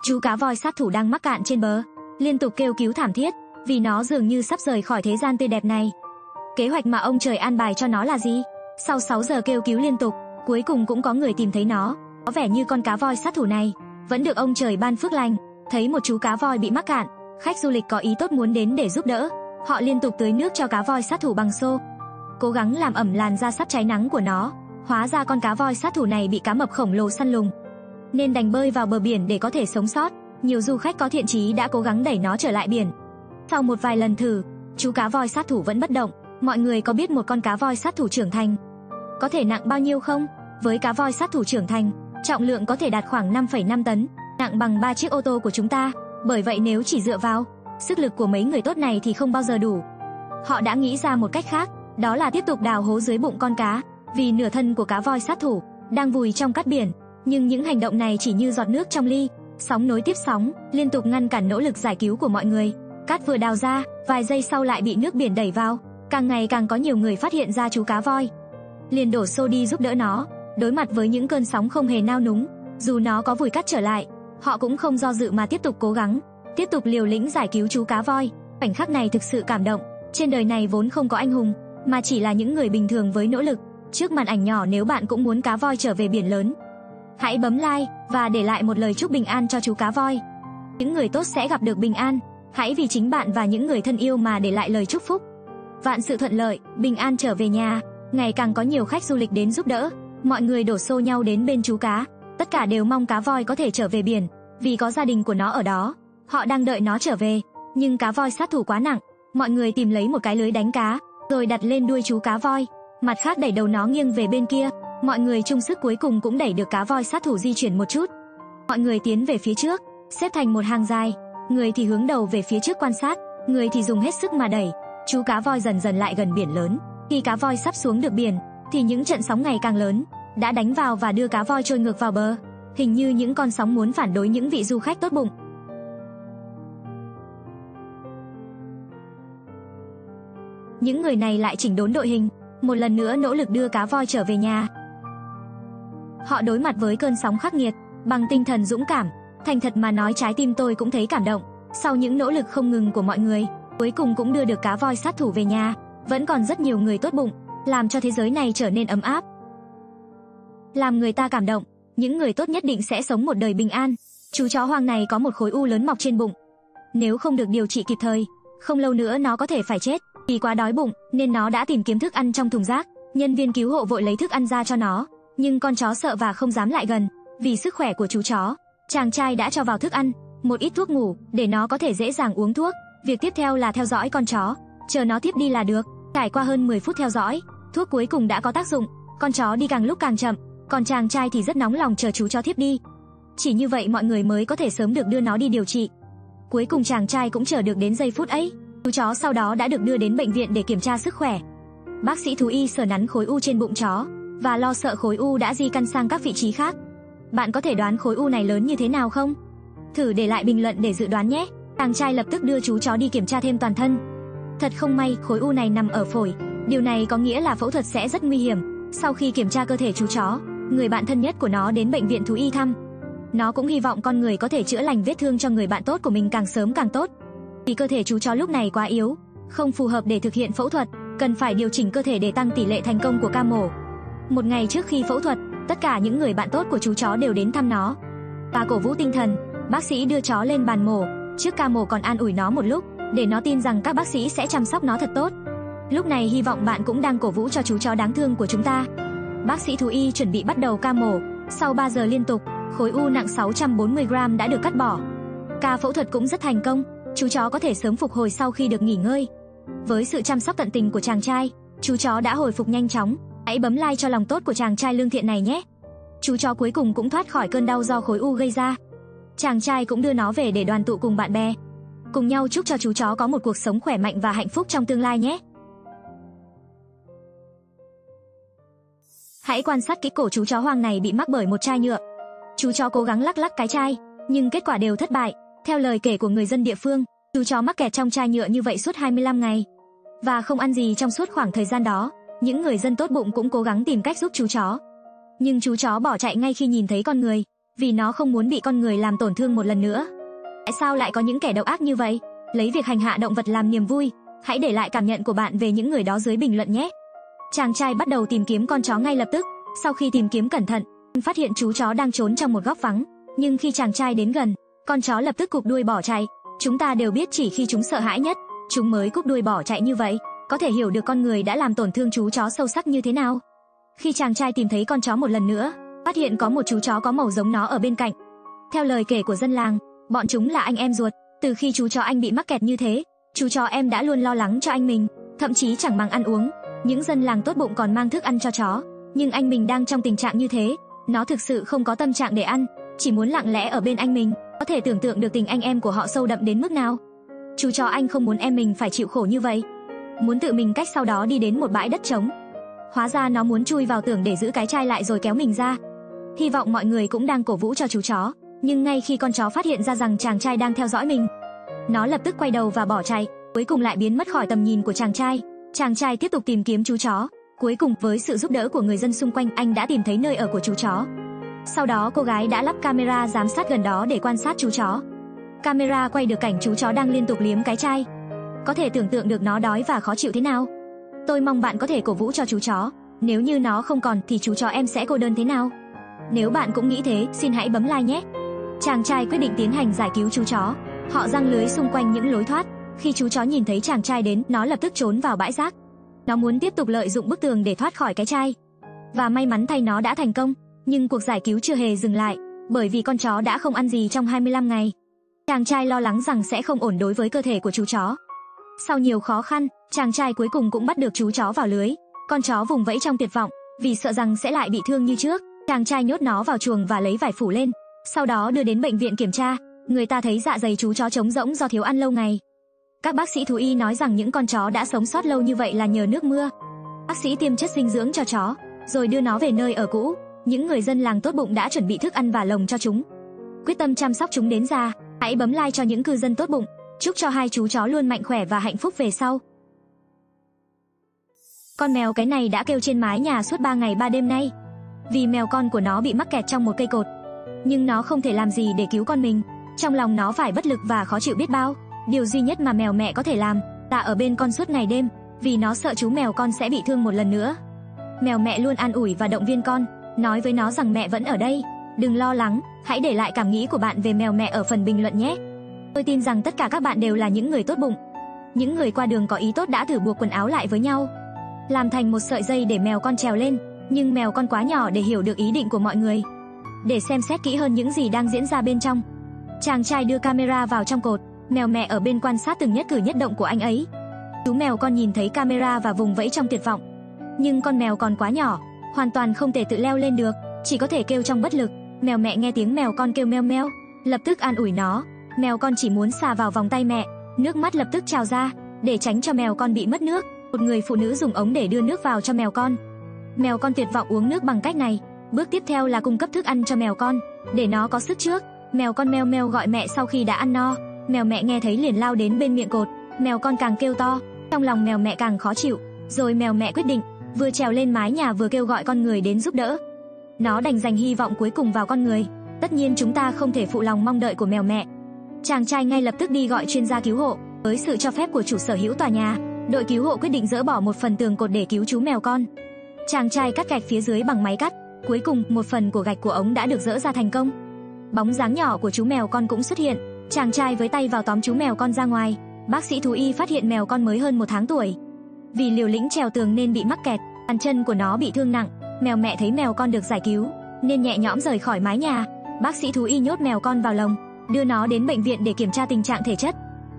Chú cá voi sát thủ đang mắc cạn trên bờ, liên tục kêu cứu thảm thiết, vì nó dường như sắp rời khỏi thế gian tươi đẹp này. Kế hoạch mà ông trời an bài cho nó là gì? Sau 6 giờ kêu cứu liên tục, cuối cùng cũng có người tìm thấy nó. Có vẻ như con cá voi sát thủ này vẫn được ông trời ban phước lành. Thấy một chú cá voi bị mắc cạn, khách du lịch có ý tốt muốn đến để giúp đỡ. Họ liên tục tưới nước cho cá voi sát thủ bằng xô, cố gắng làm ẩm làn da sắp cháy nắng của nó. Hóa ra con cá voi sát thủ này bị cá mập khổng lồ săn lùng, nên đành bơi vào bờ biển để có thể sống sót. Nhiều du khách có thiện chí đã cố gắng đẩy nó trở lại biển. Sau một vài lần thử, chú cá voi sát thủ vẫn bất động. Mọi người có biết một con cá voi sát thủ trưởng thành có thể nặng bao nhiêu không? Với cá voi sát thủ trưởng thành, trọng lượng có thể đạt khoảng 5,5 tấn, nặng bằng 3 chiếc ô tô của chúng ta. Bởi vậy nếu chỉ dựa vào sức lực của mấy người tốt này thì không bao giờ đủ. Họ đã nghĩ ra một cách khác, đó là tiếp tục đào hố dưới bụng con cá, vì nửa thân của cá voi sát thủ đang vùi trong cát biển. Nhưng những hành động này chỉ như giọt nước trong ly, sóng nối tiếp sóng, liên tục ngăn cản nỗ lực giải cứu của mọi người. Cát vừa đào ra, vài giây sau lại bị nước biển đẩy vào. Càng ngày càng có nhiều người phát hiện ra chú cá voi, liền đổ xô đi giúp đỡ nó. Đối mặt với những cơn sóng không hề nao núng, dù nó có vùi cát trở lại, họ cũng không do dự mà tiếp tục cố gắng, tiếp tục liều lĩnh giải cứu chú cá voi. Khoảnh khắc này thực sự cảm động. Trên đời này vốn không có anh hùng, mà chỉ là những người bình thường với nỗ lực. Trước màn ảnh nhỏ, nếu bạn cũng muốn cá voi trở về biển lớn, hãy bấm like và để lại một lời chúc bình an cho chú cá voi. Những người tốt sẽ gặp được bình an. Hãy vì chính bạn và những người thân yêu mà để lại lời chúc phúc. Vạn sự thuận lợi, bình an trở về nhà. Ngày càng có nhiều khách du lịch đến giúp đỡ. Mọi người đổ xô nhau đến bên chú cá. Tất cả đều mong cá voi có thể trở về biển, vì có gia đình của nó ở đó. Họ đang đợi nó trở về. Nhưng cá voi sát thủ quá nặng. Mọi người tìm lấy một cái lưới đánh cá, rồi đặt lên đuôi chú cá voi, mặt khác đẩy đầu nó nghiêng về bên kia. Mọi người chung sức cuối cùng cũng đẩy được cá voi sát thủ di chuyển một chút. Mọi người tiến về phía trước, xếp thành một hàng dài. Người thì hướng đầu về phía trước quan sát, người thì dùng hết sức mà đẩy. Chú cá voi dần dần lại gần biển lớn. Khi cá voi sắp xuống được biển, thì những trận sóng ngày càng lớn đã đánh vào và đưa cá voi trôi ngược vào bờ. Hình như những con sóng muốn phản đối những vị du khách tốt bụng. Những người này lại chỉnh đốn đội hình, một lần nữa nỗ lực đưa cá voi trở về nhà. Họ đối mặt với cơn sóng khắc nghiệt bằng tinh thần dũng cảm. Thành thật mà nói, trái tim tôi cũng thấy cảm động. Sau những nỗ lực không ngừng của mọi người, cuối cùng cũng đưa được cá voi sát thủ về nhà. Vẫn còn rất nhiều người tốt bụng, làm cho thế giới này trở nên ấm áp, làm người ta cảm động. Những người tốt nhất định sẽ sống một đời bình an. Chú chó hoang này có một khối u lớn mọc trên bụng. Nếu không được điều trị kịp thời, không lâu nữa nó có thể phải chết. Vì quá đói bụng nên nó đã tìm kiếm thức ăn trong thùng rác. Nhân viên cứu hộ vội lấy thức ăn ra cho nó, nhưng con chó sợ và không dám lại gần. Vì sức khỏe của chú chó, chàng trai đã cho vào thức ăn một ít thuốc ngủ để nó có thể dễ dàng uống thuốc. Việc tiếp theo là theo dõi con chó, chờ nó thiếp đi là được. Trải qua hơn 10 phút theo dõi, thuốc cuối cùng đã có tác dụng. Con chó đi càng lúc càng chậm, còn chàng trai thì rất nóng lòng chờ chú chó thiếp đi. Chỉ như vậy mọi người mới có thể sớm được đưa nó đi điều trị. Cuối cùng chàng trai cũng chờ được đến giây phút ấy. Chú chó sau đó đã được đưa đến bệnh viện để kiểm tra sức khỏe. Bác sĩ thú y sờ nắn khối u trên bụng chó và lo sợ khối u đã di căn sang các vị trí khác. Bạn có thể đoán khối u này lớn như thế nào không? Thử để lại bình luận để dự đoán nhé. Chàng trai lập tức đưa chú chó đi kiểm tra thêm toàn thân. Thật không may, khối u này nằm ở phổi. Điều này có nghĩa là phẫu thuật sẽ rất nguy hiểm. Sau khi kiểm tra cơ thể chú chó, người bạn thân nhất của nó đến bệnh viện thú y thăm. Nó cũng hy vọng con người có thể chữa lành vết thương cho người bạn tốt của mình càng sớm càng tốt. Vì cơ thể chú chó lúc này quá yếu, không phù hợp để thực hiện phẫu thuật, cần phải điều chỉnh cơ thể để tăng tỷ lệ thành công của ca mổ. Một ngày trước khi phẫu thuật, tất cả những người bạn tốt của chú chó đều đến thăm nó và cổ vũ tinh thần. Bác sĩ đưa chó lên bàn mổ, trước ca mổ còn an ủi nó một lúc, để nó tin rằng các bác sĩ sẽ chăm sóc nó thật tốt. Lúc này hy vọng bạn cũng đang cổ vũ cho chú chó đáng thương của chúng ta. Bác sĩ thú y chuẩn bị bắt đầu ca mổ. Sau 3 giờ liên tục, khối u nặng 640 gram đã được cắt bỏ. Ca phẫu thuật cũng rất thành công. Chú chó có thể sớm phục hồi sau khi được nghỉ ngơi. Với sự chăm sóc tận tình của chàng trai, chú chó đã hồi phục nhanh chóng. Hãy bấm like cho lòng tốt của chàng trai lương thiện này nhé. Chú chó cuối cùng cũng thoát khỏi cơn đau do khối u gây ra. Chàng trai cũng đưa nó về để đoàn tụ cùng bạn bè. Cùng nhau chúc cho chú chó có một cuộc sống khỏe mạnh và hạnh phúc trong tương lai nhé. Hãy quan sát kỹ cổ chú chó hoang này bị mắc bởi một chai nhựa. Chú chó cố gắng lắc lắc cái chai, nhưng kết quả đều thất bại. Theo lời kể của người dân địa phương, chú chó mắc kẹt trong chai nhựa như vậy suốt 25 ngày và không ăn gì trong suốt khoảng thời gian đó. Những người dân tốt bụng cũng cố gắng tìm cách giúp chú chó, nhưng chú chó bỏ chạy ngay khi nhìn thấy con người. vì nó không muốn bị con người làm tổn thương một lần nữa. Tại sao lại có những kẻ độc ác như vậy? Lấy việc hành hạ động vật làm niềm vui. Hãy để lại cảm nhận của bạn về những người đó dưới bình luận nhé. Chàng trai bắt đầu tìm kiếm con chó ngay lập tức. Sau khi tìm kiếm cẩn thận, phát hiện chú chó đang trốn trong một góc vắng. Nhưng khi chàng trai đến gần, con chó lập tức cụp đuôi bỏ chạy. Chúng ta đều biết chỉ khi chúng sợ hãi nhất, chúng mới cụp đuôi bỏ chạy như vậy. Có thể hiểu được con người đã làm tổn thương chú chó sâu sắc như thế nào. Khi chàng trai tìm thấy con chó một lần nữa, phát hiện có một chú chó có màu giống nó ở bên cạnh. Theo lời kể của dân làng, bọn chúng là anh em ruột. Từ khi chú chó anh bị mắc kẹt như thế, chú chó em đã luôn lo lắng cho anh mình, thậm chí chẳng bằng ăn uống. Những dân làng tốt bụng còn mang thức ăn cho chó, nhưng anh mình đang trong tình trạng như thế, nó thực sự không có tâm trạng để ăn, chỉ muốn lặng lẽ ở bên anh mình. Có thể tưởng tượng được tình anh em của họ sâu đậm đến mức nào. Chú chó anh không muốn em mình phải chịu khổ như vậy, muốn tự mình cách sau đó đi đến một bãi đất trống. Hóa ra nó muốn chui vào tường để giữ cái chai lại rồi kéo mình ra. Hy vọng mọi người cũng đang cổ vũ cho chú chó, nhưng ngay khi con chó phát hiện ra rằng chàng trai đang theo dõi mình, nó lập tức quay đầu và bỏ chạy, cuối cùng lại biến mất khỏi tầm nhìn của chàng trai. Chàng trai tiếp tục tìm kiếm chú chó. Cuối cùng, với sự giúp đỡ của người dân xung quanh, anh đã tìm thấy nơi ở của chú chó. Sau đó cô gái đã lắp camera giám sát gần đó để quan sát chú chó. Camera quay được cảnh chú chó đang liên tục liếm cái chai. Có thể tưởng tượng được nó đói và khó chịu thế nào. Tôi mong bạn có thể cổ vũ cho chú chó. Nếu như nó không còn thì chú chó em sẽ cô đơn thế nào? Nếu bạn cũng nghĩ thế, xin hãy bấm like nhé. Chàng trai quyết định tiến hành giải cứu chú chó. Họ giăng lưới xung quanh những lối thoát. Khi chú chó nhìn thấy chàng trai đến, nó lập tức trốn vào bãi rác. Nó muốn tiếp tục lợi dụng bức tường để thoát khỏi cái chai. Và may mắn thay, nó đã thành công. Nhưng cuộc giải cứu chưa hề dừng lại, bởi vì con chó đã không ăn gì trong 25 ngày. Chàng trai lo lắng rằng sẽ không ổn đối với cơ thể của chú chó. Sau nhiều khó khăn, chàng trai cuối cùng cũng bắt được chú chó vào lưới. Con chó vùng vẫy trong tuyệt vọng, vì sợ rằng sẽ lại bị thương như trước. Chàng trai nhốt nó vào chuồng và lấy vải phủ lên. Sau đó đưa đến bệnh viện kiểm tra. Người ta thấy dạ dày chú chó trống rỗng do thiếu ăn lâu ngày. Các bác sĩ thú y nói rằng những con chó đã sống sót lâu như vậy là nhờ nước mưa. Bác sĩ tiêm chất dinh dưỡng cho chó, rồi đưa nó về nơi ở cũ. Những người dân làng tốt bụng đã chuẩn bị thức ăn và lồng cho chúng, quyết tâm chăm sóc chúng đến già. Hãy bấm like cho những cư dân tốt bụng. Chúc cho hai chú chó luôn mạnh khỏe và hạnh phúc về sau. Con mèo cái này đã kêu trên mái nhà suốt 3 ngày 3 đêm nay, vì mèo con của nó bị mắc kẹt trong một cây cột. Nhưng nó không thể làm gì để cứu con mình. Trong lòng nó phải bất lực và khó chịu biết bao. Điều duy nhất mà mèo mẹ có thể làm là ở bên con suốt ngày đêm, vì nó sợ chú mèo con sẽ bị thương một lần nữa. Mèo mẹ luôn an ủi và động viên con, nói với nó rằng mẹ vẫn ở đây, đừng lo lắng. Hãy để lại cảm nghĩ của bạn về mèo mẹ ở phần bình luận nhé. Tôi tin rằng tất cả các bạn đều là những người tốt bụng. Những người qua đường có ý tốt đã thử buộc quần áo lại với nhau, làm thành một sợi dây để mèo con trèo lên, nhưng mèo con quá nhỏ để hiểu được ý định của mọi người. Để xem xét kỹ hơn những gì đang diễn ra bên trong, chàng trai đưa camera vào trong cột. Mèo mẹ ở bên quan sát từng nhất cử nhất động của anh ấy. Chú mèo con nhìn thấy camera và vùng vẫy trong tuyệt vọng. Nhưng con mèo còn quá nhỏ, hoàn toàn không thể tự leo lên được, chỉ có thể kêu trong bất lực. Mèo mẹ nghe tiếng mèo con kêu meo meo, lập tức an ủi nó. Mèo con chỉ muốn xà vào vòng tay mẹ, nước mắt lập tức trào ra. Để tránh cho mèo con bị mất nước, một người phụ nữ dùng ống để đưa nước vào cho mèo con. Mèo con tuyệt vọng uống nước bằng cách này. Bước tiếp theo là cung cấp thức ăn cho mèo con, để nó có sức trước. Mèo con meo meo gọi mẹ sau khi đã ăn no. Mèo mẹ nghe thấy liền lao đến bên miệng cột. Mèo con càng kêu to, trong lòng mèo mẹ càng khó chịu. Rồi mèo mẹ quyết định vừa trèo lên mái nhà vừa kêu gọi con người đến giúp đỡ. Nó đành dành hy vọng cuối cùng vào con người. Tất nhiên chúng ta không thể phụ lòng mong đợi của mèo mẹ. Chàng trai ngay lập tức đi gọi chuyên gia cứu hộ. Với sự cho phép của chủ sở hữu tòa nhà, đội cứu hộ quyết định dỡ bỏ một phần tường cột để cứu chú mèo con. Chàng trai cắt gạch phía dưới bằng máy cắt. Cuối cùng, một phần của gạch của ống đã được dỡ ra thành công. Bóng dáng nhỏ của chú mèo con cũng xuất hiện. Chàng trai với tay vào tóm chú mèo con ra ngoài. Bác sĩ thú y phát hiện mèo con mới hơn 1 tháng tuổi. Vì liều lĩnh trèo tường nên bị mắc kẹt, bàn chân của nó bị thương nặng. Mèo mẹ thấy mèo con được giải cứu nên nhẹ nhõm rời khỏi mái nhà. Bác sĩ thú y nhốt mèo con vào lồng, đưa nó đến bệnh viện để kiểm tra tình trạng thể chất.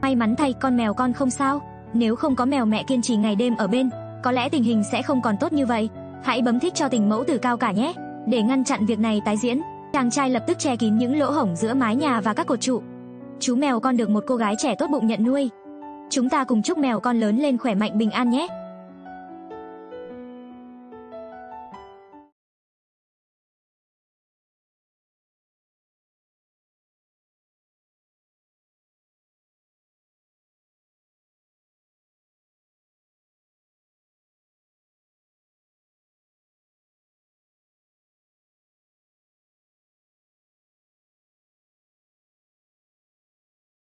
May mắn thay, con mèo con không sao. Nếu không có mèo mẹ kiên trì ngày đêm ở bên, có lẽ tình hình sẽ không còn tốt như vậy. Hãy bấm thích cho tình mẫu tử cao cả nhé, để ngăn chặn việc này tái diễn. Chàng trai lập tức che kín những lỗ hổng giữa mái nhà và các cột trụ. Chú mèo con được một cô gái trẻ tốt bụng nhận nuôi. Chúng ta cùng chúc mèo con lớn lên khỏe mạnh bình an nhé.